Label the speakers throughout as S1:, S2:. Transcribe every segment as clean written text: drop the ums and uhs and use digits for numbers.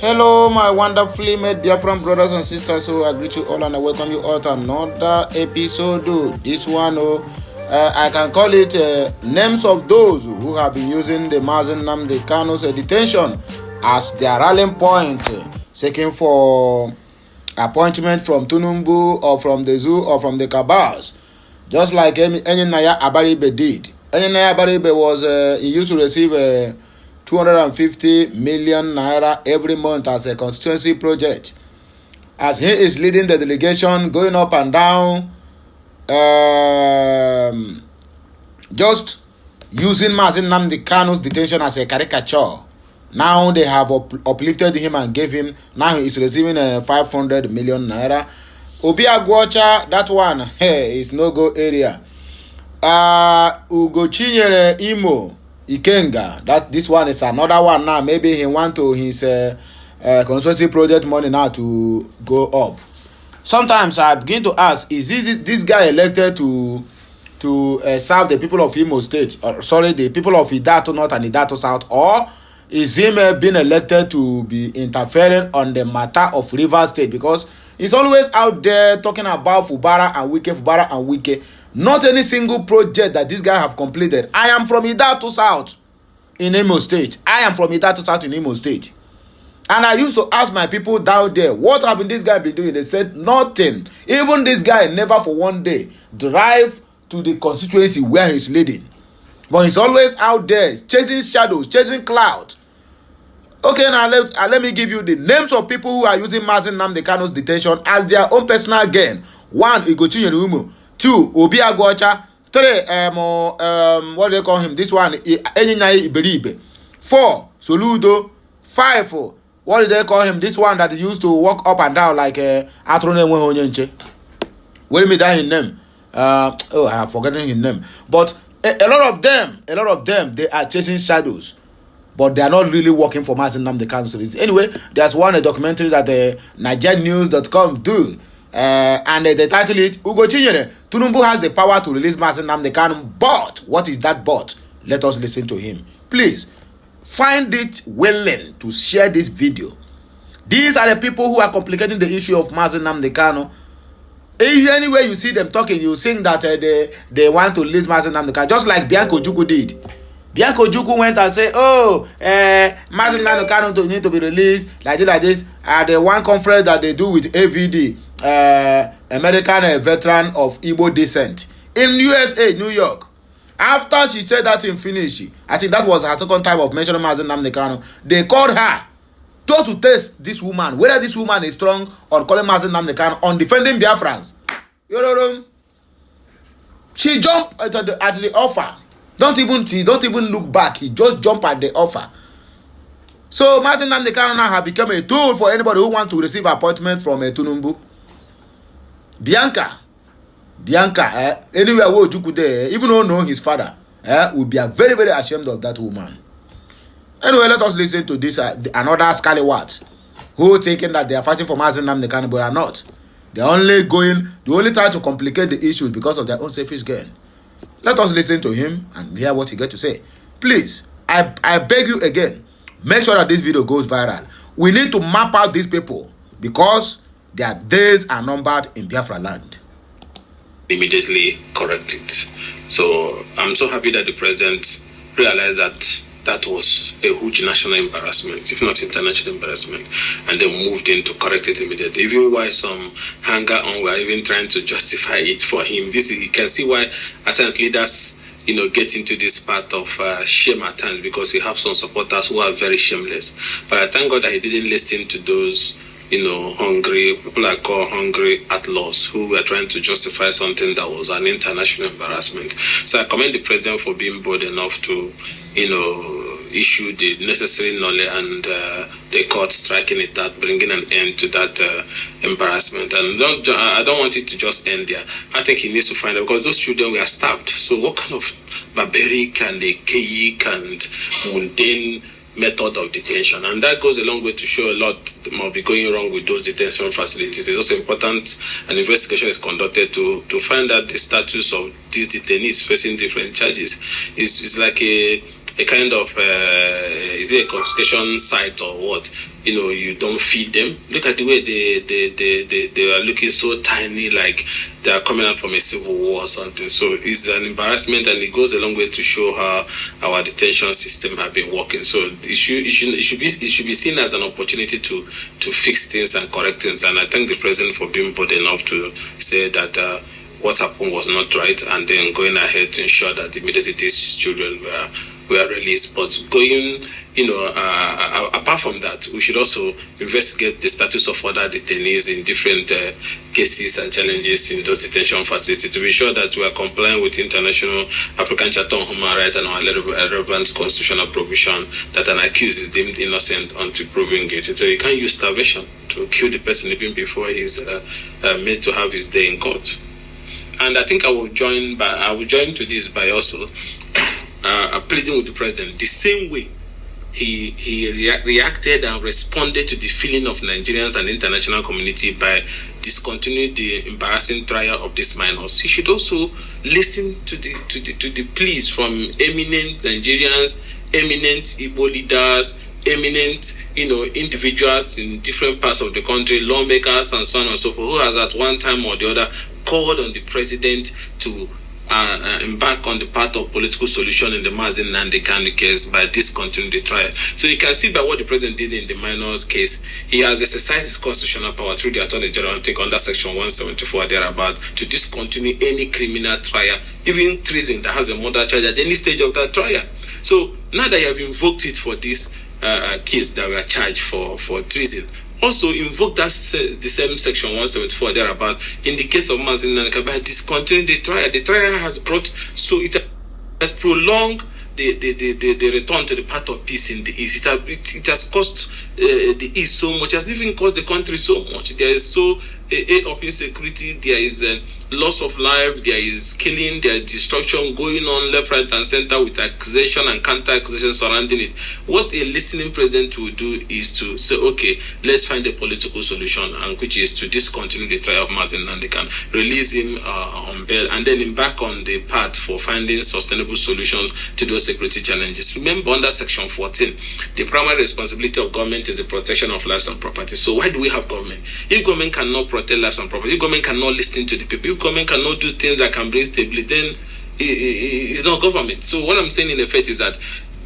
S1: Hello, my wonderfully made BIAFRANS brothers and sisters. So I greet you all and I welcome you all to another episode. This one, I can call it names of those who have been using the Mazi Nnamdi Kanu's detention as their rallying point, seeking for appointment from Tinubu or from the zoo or from the cabals, just like Enyinnaya Abaribe did. Enyinnaya Abaribe was he used to receive 250 million naira every month as a constituency project, as he is leading the delegation going up and down, just using Mazi Nnamdi Kanu's detention as a caricature. Now they have uplifted him and gave him, now he is receiving 500 million naira. Obi Agwocha, that one, is no go area. Ugochinyere Imo Ikenga, that this one is another one now. Maybe he want to his consultancy project money now to go up. Sometimes I begin to ask, is this guy elected to serve the people of Imo State, or sorry, the people of Idato North and Idato South, or is him being elected to be interfering on the matter of Rivers State? Because he's always out there talking about Fubara and Wike. Not any single project that this guy have completed. I am from Idato South in Imo State. And I used to ask my people down there, what have this guy been doing? They said nothing. Even this guy never for one day drive to the constituency where he's leading. But he's always out there chasing shadows, chasing clouds. Okay, now let me give you the names of people who are using Mazi Nnamdi Kanu's detention as their own personal gain. 1, Ugochinyere Imo. 2, Obi Agwocha. 3, what do they call him? This one, Enyinnaya Iberibe. 4, Soludo. 5, what do they call him? This one that used to walk up and down like Atrone Onyenche. What do you mean that his name? I have forgotten his name. But a lot of them, they are chasing shadows. But they are not really working for Mazi Nnamdi Kanu. Anyway, there's one documentary that NigerianNews.com do. And they title it, Ugochinyere, Tinubu has the power to release Mazi Nnamdi Kanu. But, what is that but? Let us listen to him. Please, find it willing to share this video. These are the people who are complicating the issue of Mazi Nnamdi Kanu. Anyway you see them talking, you think that they want to release Mazi Nnamdi Kanu, just like Bianca Ojukwu did. Bianca Ojukwu went and said, Mazi Nnamdi Kanu need to be released like this. At the one conference that they do with AVD, American veteran of Igbo descent in USA, New York. After she said that in finish, I think that was her second time of mentioning Mazi Nnamdi Kanu. They called her to test this woman, whether this woman is strong or calling Mazi Nnamdi Kanu on defending BIAFRANS. You know, she jumped at the offer. She don't even look back. He just jumped at the offer. So Mazi Nnamdi Kanu now have become a tool for anybody who want to receive appointment from Tinubu. Bianca, anywhere where Ojukwu there, even though know his father, will be very, very ashamed of that woman. Anyway, let us listen to this another scallywags who taking that they are fighting for Mazi Nnamdi Kanu, but are not. They only try to complicate the issues because of their own selfish gain. Let us listen to him and hear what he got to say. Please, I beg you again, make sure that this video goes viral. We need to map out these people because their days are numbered in Biafra land.
S2: Immediately correct it. So I'm so happy that the president realized that was a huge national embarrassment, if not international embarrassment, and they moved in to correct it immediately. Even why some hanger on were even trying to justify it for him. You can see why at times leaders get into this part of shame at times, because you have some supporters who are very shameless. But I thank God that he didn't listen to those hungry, people I call hungry outlaws who were trying to justify something that was an international embarrassment. So I commend the president for being bold enough to, issue the necessary knowledge and the court striking it out, bringing an end to that embarrassment. And I don't want it to just end there. I think he needs to find out, because those children were starved. So what kind of barbaric and archaic and mundane method of detention? And that goes a long way to show a lot might be going wrong with those detention facilities. It's also important an investigation is conducted to find out the status of these detainees facing different charges. It's like a kind of is it a confiscation site or what? you don't feed them. Look at the way they are looking so tiny, like they are coming out from a civil war or something. So it's an embarrassment, and it goes a long way to show how our detention system have been working. So it should be seen as an opportunity to fix things and correct things. And I thank the president for being bold enough to say that what happened was not right, and then going ahead to ensure that immediately these children were released. But going, apart from that, we should also investigate the status of other detainees in different cases and challenges in those detention facilities to be sure that we are complying with International African Charter on Human Rights and our relevant constitutional provision that an accused is deemed innocent until proven guilty. So you can't use starvation to kill the person even before he's made to have his day in court. And I think I will join to this by also pleading with the president the same way he reacted and responded to the feeling of Nigerians and the international community by discontinuing the embarrassing trial of these minors. He should also listen to the pleas from eminent Nigerians, eminent Igbo leaders, eminent individuals in different parts of the country, lawmakers and so on and so forth, who has at one time or the other called on the president to embark on the path of political solution in the Mazi Nnamdi Kanu case by discontinuing the trial. So you can see by what the president did in the minors case, he has exercised his constitutional power through the Attorney General take under Section 174 thereabout to discontinue any criminal trial, even treason that has a murder charge at any stage of that trial. So now that you have invoked it for this case that we are charged for treason, also invoke the same Section 174 thereabout in the case of Mazi Nnamdi by discontinuing the trial. The trial has it has prolonged the return to the path of peace in the East. It has cost the East so much. It has even cost the country so much. There is of insecurity, there is loss of life, there is killing, there is destruction going on left, right, and center with accusation and counter-accusation surrounding it. What a listening president will do is to say, okay, let's find a political solution, and which is to discontinue the trial of Mazi Nnamdi Kanu, release him on bail, and then embark on the path for finding sustainable solutions to those security challenges. Remember, under Section 14, the primary responsibility of government is the protection of lives and property. So why do we have government? If government cannot protect lives and property, if government cannot listen to the people, if government cannot do things that can bring stability, then it's not government. So what I'm saying in effect is that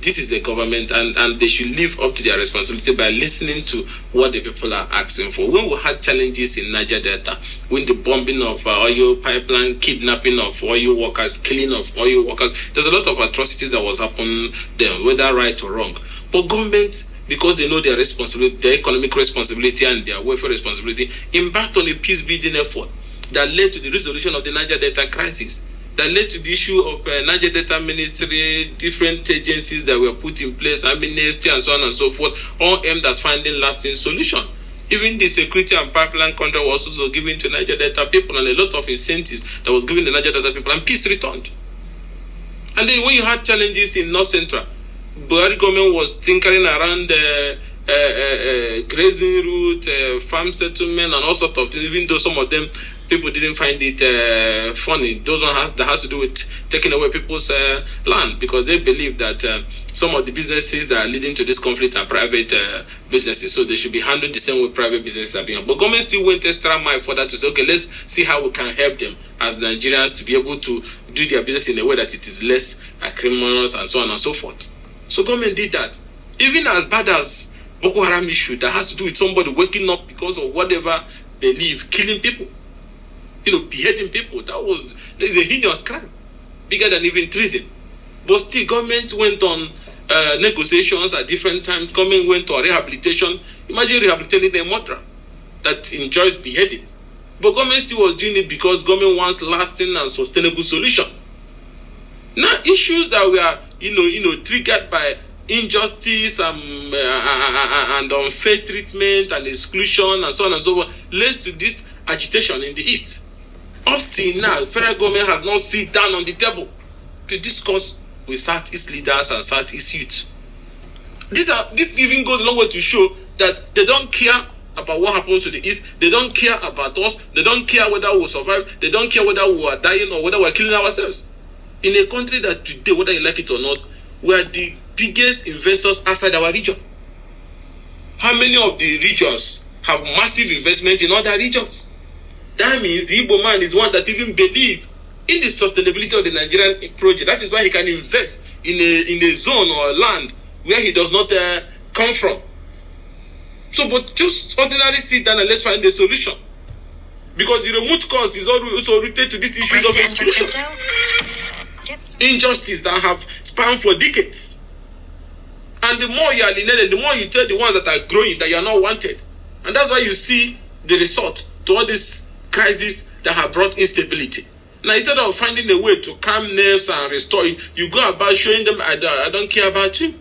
S2: this is a government, and they should live up to their responsibility by listening to what the people are asking for. When we had challenges in Niger Delta, when the bombing of oil pipeline, kidnapping of oil workers, killing of oil workers, there's a lot of atrocities that was happening there, whether right or wrong. But government, because they know their responsibility, their economic responsibility and their welfare responsibility, embarked on a peace-building effort that led to the resolution of the Niger Delta crisis, that led to the issue of Niger Delta Ministry, different agencies that were put in place, amnesty and so on and so forth, all aimed at finding lasting solution. Even the security and pipeline contract was also given to Niger Delta people, and a lot of incentives that was given to Niger Delta people, and peace returned. And then when you had challenges in North Central, Buhari government was tinkering around grazing route, farm settlement, and all sorts of things, even though some of them people didn't find it funny. Those one that has to do with taking away people's land, because they believe that some of the businesses that are leading to this conflict are private businesses, so they should be handled the same way private businesses are being. But government still went extra mile for that to say, okay, let's see how we can help them as Nigerians to be able to do their business in a way that it is less criminal and so on and so forth. So government did that. Even as bad as Boko Haram issue that has to do with somebody waking up because of whatever belief, killing people, beheading people, there's a heinous crime, bigger than even treason. But still, government went on negotiations at different times. Government went on rehabilitation. Imagine rehabilitating a murderer that enjoys beheading. But government still was doing it because government wants lasting and sustainable solution. Now, issues that were, triggered by injustice and unfair treatment and exclusion and so on and so forth leads to this agitation in the East. Up till now, the federal government has not sit down on the table to discuss with Southeast leaders and Southeast youth. This even goes a long way to show that they don't care about what happens to the East. They don't care about us. They don't care whether we will survive. They don't care whether we are dying or whether we are killing ourselves. In a country that today, whether you like it or not, we are the biggest investors outside our region. how many of the regions have massive investment in other regions? That means the Igbo man is one that even believe in the sustainability of the Nigerian project. That is why he can invest in a zone or a land where he does not come from. So, but just ordinarily sit down and let's find a solution. Because the root cause is also rooted to these issues of exclusion. Injustice that have spanned for decades. And the more you are alienated, the more you tell the ones that are growing that you are not wanted. And that's why you see the result to all this crisis that have brought instability. Now, instead of finding a way to calm nerves and restore it, you go about showing them, I don't care about you.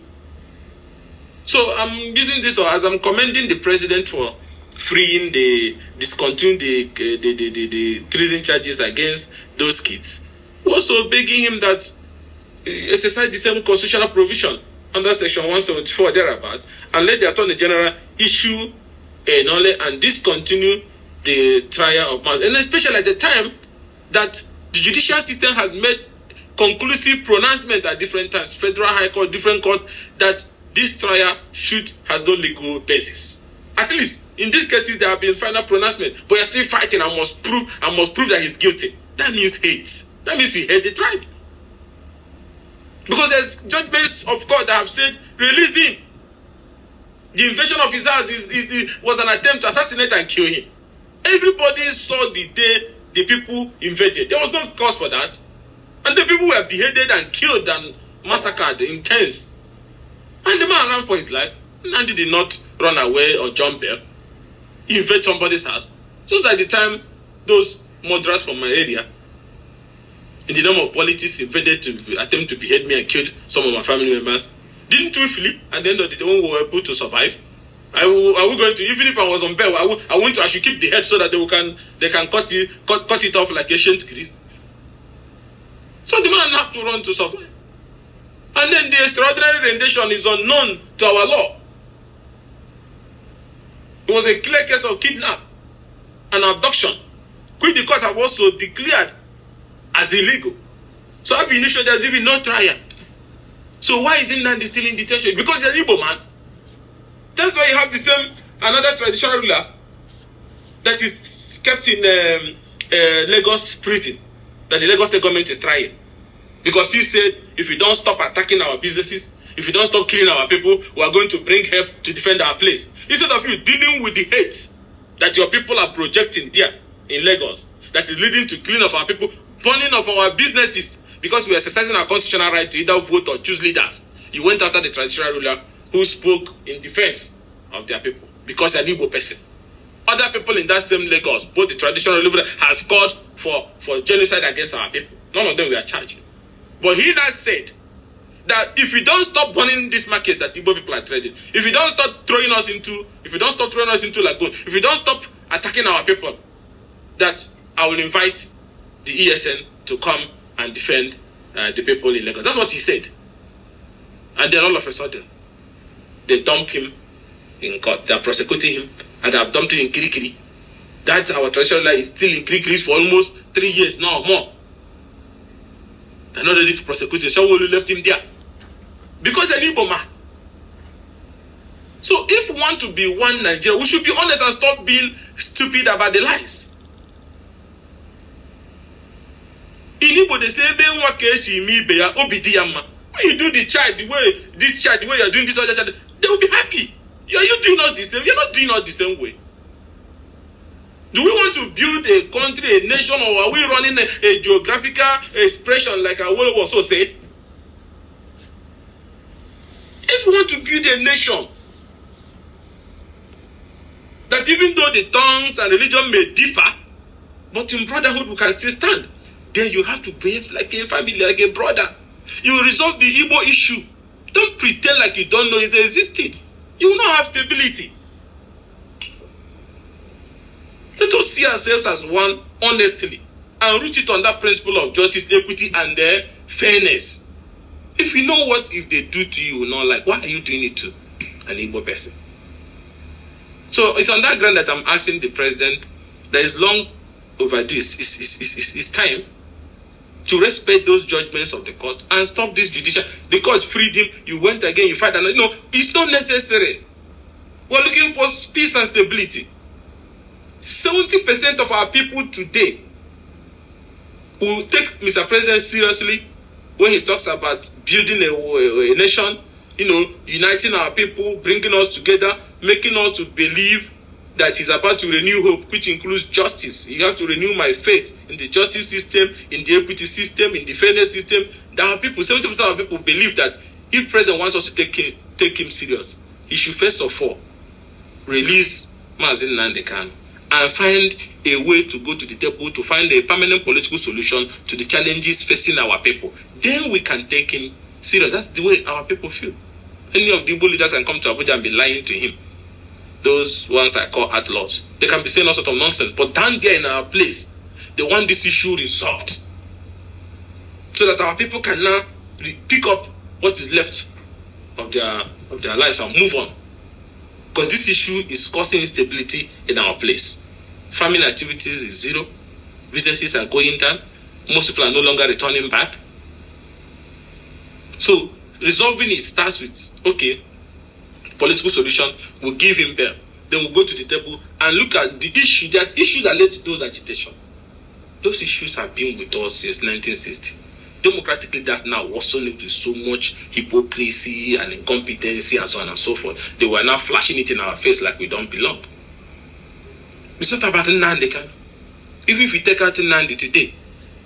S2: So I'm using this as I'm commending the president for freeing discontinuing the treason charges against those kids. Also begging him that exercise the same constitutional provision under section 174 thereabout, and let the Attorney General issue a nullity and discontinue the trial of man. And especially at the time that the judicial system has made conclusive pronouncement at different times, Federal High Court, different court, that this trial has no legal basis. At least in these cases there have been final pronouncement, but you're still fighting and must prove that he's guilty. That means hate. That means you hate the tribe. Because there's judgments of court that have said, release him. The invasion of his house was an attempt to assassinate and kill him. Everybody saw the day the people invaded. There was no cause for that. And the people were beheaded and killed and massacred in tens. And the man ran for his life. Nandi did not run away or jump there. He invaded somebody's house. Just like the time those murderers from my area, in the name of politics, invaded to attempt to behead me and killed some of my family members. Didn't we flip? At the end of the day, when we were able to survive, are we going to, even if I was on bail, I should keep the head so that they can cut it off like ancient Greece. So the man had to run to survive. And then the extraordinary rendition is unknown to our law. It was a clear case of kidnap and abduction, which the court have also declared as illegal. So I've been issued there's even no trial. So why isn't Nandi still in detention? Because he's an Igbo man. That's why you have the same another traditional ruler that is kept in Lagos prison that the Lagos State government is trying. Because he said, if you don't stop attacking our businesses, if you don't stop killing our people, we are going to bring help to defend our place. Instead of you dealing with the hate that your people are projecting there in Lagos, that is leading to killing of our people, burning of our businesses, because we are exercising our constitutional right to either vote or choose leaders. You went after the traditional ruler who spoke in defense of their people because they're an Igbo person. Other people in that same Lagos, both the traditional ruler has called for genocide against our people. None of them were charged. But he now said that if you don't stop burning this market that Igbo people are trading, if you don't stop throwing us into lagoon, if you don't stop attacking our people, that I will invite the ESN to come and defend the people in Lagos. That's what he said. And then all of a sudden, they dump him in court. They are prosecuting him, and they have dumped him in Kirikiri. That our traditional law is still in Kirikiri for almost 3 years now or more. They're not ready to prosecute him. Shawolu left him there because an Igbo man. So if we want to be one Nigeria, we should be honest and stop being stupid about the lies. In Igbo, they say, when you do the child the way you're doing this other child, they will be happy. Are you doing us the same? You're not doing us the same way. Do we want to build a country, a nation, or are we running a geographical expression like our world also said? If we want to build a nation, that even though the tongues and religion may differ, but in brotherhood we can still stand, then you have to behave like a family, like a brother. You resolve the Igbo issue. Don't pretend like you don't know it's existing. You will not have stability. Let us see ourselves as one honestly and root it on that principle of justice, equity, and fairness. If you know what if they do to you, not like, why are you doing it to an Igbo person? So it's on that ground that I'm asking the president that is long overdue. It's time to respect those judgments of the court and stop this judicial. The court freed him, you went again, you fight another. No, it's not necessary. We're looking for peace and stability. 70% of our people today will take Mr. President seriously when he talks about building a nation, uniting our people, bringing us together, making us to believe that he's about to renew hope, which includes justice. You have to renew my faith in the justice system, in the equity system, in the fairness system. That our people, 70% of our people believe that if President wants us to take him serious, he should first of all release Mazi Nnamdi Kanu and find a way to go to the table to find a permanent political solution to the challenges facing our people. Then we can take him serious. That's the way our people feel. Any of the Igbo leaders can come to Abuja and be lying to him. Those ones I call outlaws. They can be saying all sort of nonsense. But down there in our place, they want this issue resolved, so that our people can now pick up what is left of their lives and move on. Because this issue is causing instability in our place. Farming activities is zero. Businesses are going down. Most people are no longer returning back. So resolving it starts with, okay, political solution, we'll give him bail. Then we'll go to the table and look at the issue. There's issues that led to those agitation. Those issues have been with us since 1960. Democratic leaders now also live with so much hypocrisy and incompetency and so on and so forth. They were now flashing it in our face like we don't belong. It's not about Nnamdi Kanu. Even if we take out Nnamdi today,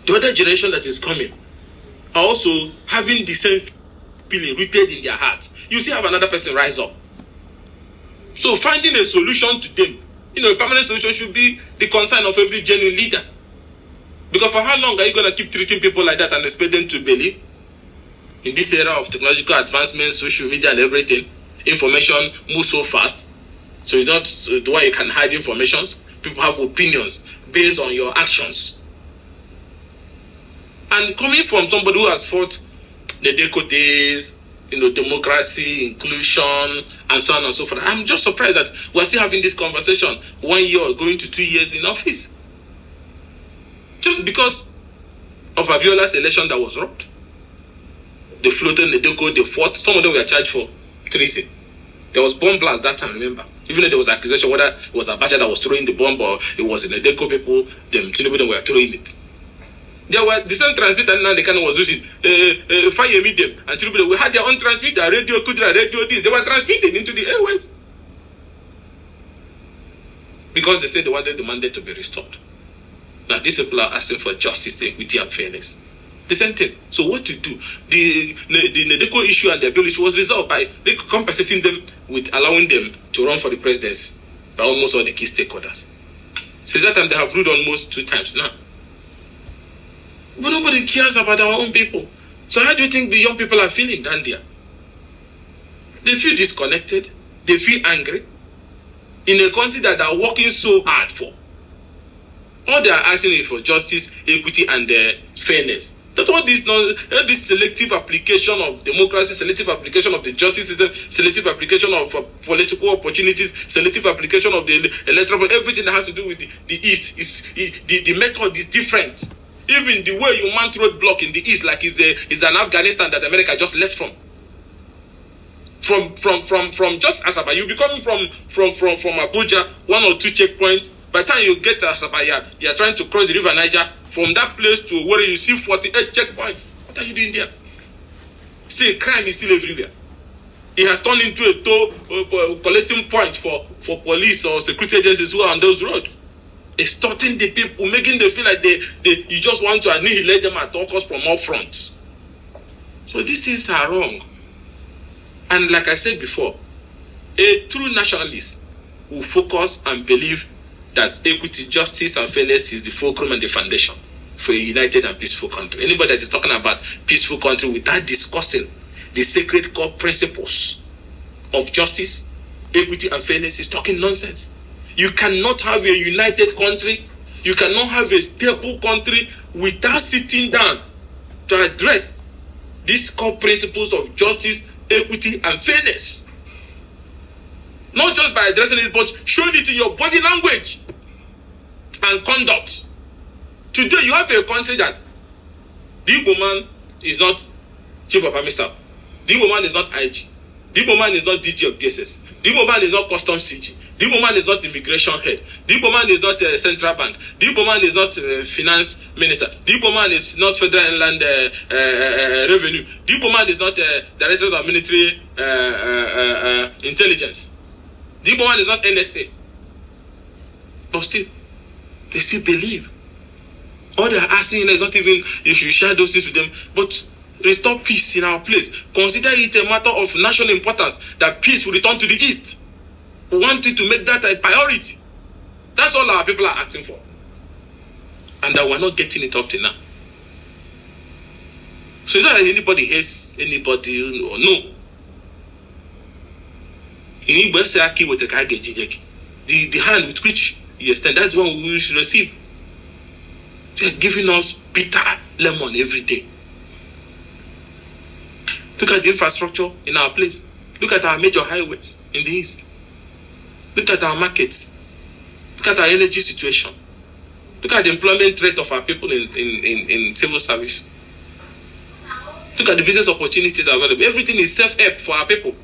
S2: the other generation that is coming are also having the same feeling rooted in their hearts. You see, have another person rise up. So finding a solution to them, a permanent solution should be the concern of every genuine leader. Because for how long are you going to keep treating people like that and expect them to believe? In this era of technological advancement, social media and everything, information moves so fast. So it's not the way you can hide informations. People have opinions based on your actions. And coming from somebody who has fought the Deco days, democracy, inclusion, and so on and so forth, I'm just surprised that we're still having this conversation 1 year or going to 2 years in office. Just because of Abiola's election that was robbed. They floated the Deco, they fought. Some of them were charged for treason. There was bomb blast that time, remember? Even though there was accusation whether it was Abacha that was throwing the bomb or it was in the Deco people, Tinubu them were throwing it. There were the same transmitter and they kind of was using fire medium and Tinubu, we had their own transmitter, radio Kudra, radio this. They were transmitting into the airways. Because they said they wanted the mandate to be restored. Now these people are asking for justice, equity, and fairness. The same thing. So what to do? The Nedeko issue and the bill issue was resolved by compensating them with allowing them to run for the presidency by almost all the key stakeholders. Since that time, they have ruled almost 2 times now. But nobody cares about our own people. So how do you think the young people are feeling down there? They feel disconnected. They feel angry. In a country that they are working so hard for. All they are asking is for justice, equity, and fairness. That's what this selective application of democracy, selective application of the justice system, selective application of political opportunities, selective application of the electoral, everything that has to do with the East, the method is different. Even the way you mount roadblock in the East, like is an Afghanistan that America just left from. From just Asaba, you be coming from Abuja, 1 or 2 checkpoints. By the time you get to Asaba, you are trying to cross the river Niger. From that place to where you see 48 checkpoints. What are you doing there? See, crime is still everywhere. It has turned into a collecting point for police or security agencies who are on those roads. Extorting the people, making them feel like you just want to annihilate them at all costs from all fronts. So these things are wrong. And like I said before, a true nationalist will focus and believe that equity, justice, and fairness is the fulcrum and the foundation for a united and peaceful country. Anybody that is talking about peaceful country without discussing the sacred core principles of justice, equity, and fairness is talking nonsense. You cannot have a united country, you cannot have a stable country without sitting down to address these core principles of justice, equity, and fairness. Not just by addressing it, but showing it in your body language and conduct. Today, you have a country that the Igbo man is not chief of army staff. The Igbo man is not IG. The Igbo man is not DG of DSS. The Igbo man is not custom CG. The Igbo man is not immigration head. The Igbo man is not central bank. The Igbo man is not finance minister. The Igbo man is not federal inland revenue. The Igbo man is not director of military intelligence. The Igbo man is not NSA. But still, they still believe. All they are asking is not even if you share those things with them, but restore peace in our place. Consider it a matter of national importance that peace will return to the East. We want it to make that a priority. That's all our people are asking for. And that we're not getting it up to now. So it's not that anybody hates anybody or no. The hand with which you extend, that's the one we should receive. They are giving us bitter lemon every day. Look at the infrastructure in our place. Look at our major highways in the East. Look at our markets. Look at our energy situation. Look at the employment rate of our people in civil service. Look at the business opportunities available. Everything is self-help for our people.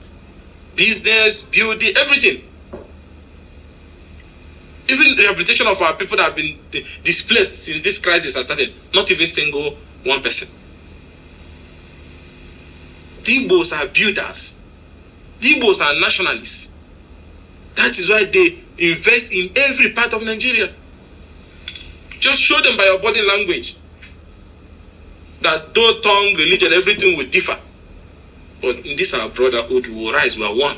S2: Business, building, everything. Even rehabilitation of our people that have been displaced since this crisis has started. Not even single one person. The Igbos are builders. The Igbos are nationalists. That is why they invest in every part of Nigeria. Just show them by your body language that though tongue, religion, everything will differ. But in this our brotherhood, we will rise, we are one.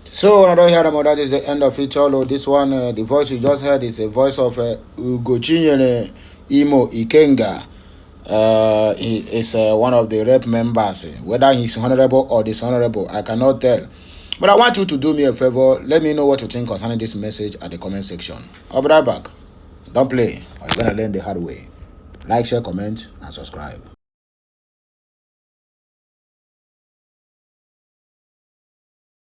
S1: So I don't hear them, that is the end of it all. This one, the voice you just heard is the voice of Ugochinyere Imo Ikenga. He is one of the rep members. Whether he's honorable or dishonorable, I cannot tell. But I want you to do me a favor. Let me know what you think concerning this message at the comment section. I'll be right back. Don't play, or you're gonna learn the hard way. Like, share, comment, and subscribe.